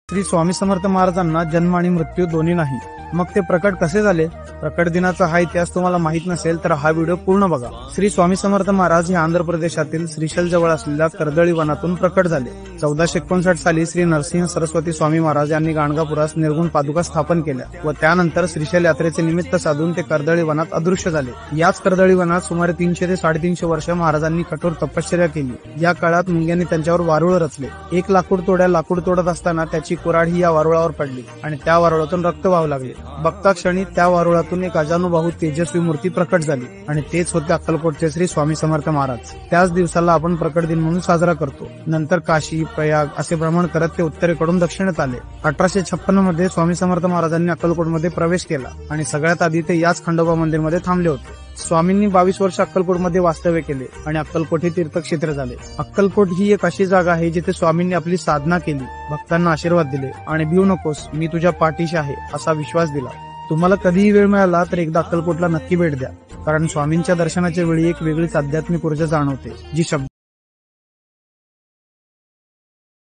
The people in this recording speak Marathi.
श्री स्वामी समर्थ महाराजांना जन्म आणि मृत्यू दोन्ही नाही, मग ते प्रकट कसे झाले? प्रकट दिनाचा हा इतिहास तुम्हाला माहित नसेल तर हा व्हिडिओ पूर्ण बघा. श्री स्वामी समर्थ महाराज हे आंध्र प्रदेशातील श्रीशैल जवळ असलेल्या कर्दळी वनातून प्रकट झाले. 1459 साली श्री नरसिंह सरस्वती स्वामी महाराज यांनी गाणगापुरास निर्गुण पादुका स्थापन केल्या व त्यानंतर श्रीशैल यात्रेचे निमित्त साधून ते कर्दळी वनात अदृश्य झाले. याच कर्दळी वनात सुमारे 300 ते 350 वर्ष महाराजांनी कठोर तपश्चर्या केली. या काळात मुंग्यांनी त्यांच्यावर वारुळ रचले. एक लाकूड तोडत असताना त्याची कुऱ्हाड ही या वारुळावर पडली आणि त्या वारुळातून रक्त वाहू लागले. बघता क्षणी त्या वारुळातून एक अजानुबाहू तेजस्वी मूर्ती प्रकट झाली आणि तेच होते अक्कलकोटचे श्री स्वामी समर्थ महाराज. त्याच दिवसाला आपण प्रकट दिन म्हणून साजरा करतो. नंतर काशी, प्रयाग असे भ्रमण करत ते उत्तरेकडून दक्षिणेत आले. 1856 मध्ये स्वामी समर्थ महाराजांनी अक्कलकोटमध्ये प्रवेश केला आणि सगळ्यात आधी ते याच खंडोबा मंदिरमध्ये थांबले होते. स्वामींनी 22 वर्ष अक्कलकोटमध्ये वास्तव्य केले आणि अक्कलकोट हे तीर्थक्षेत्र झाले. अक्कलकोट ही एक अशी जागा आहे जिथे स्वामींनी आपली साधना केली, भक्तांना आशीर्वाद दिले आणि भिवू नकोस, मी तुझ्या पाठीशी आहे असा विश्वास दिला. तुम्हाला कधीही वेळ मिळाला तर एकदा अक्कलकोटला नक्की भेट द्या, कारण स्वामींच्या दर्शनाच्या वेळी एक वेगळीच आध्यात्मिक ऊर्जा जाणवते, जी शब्द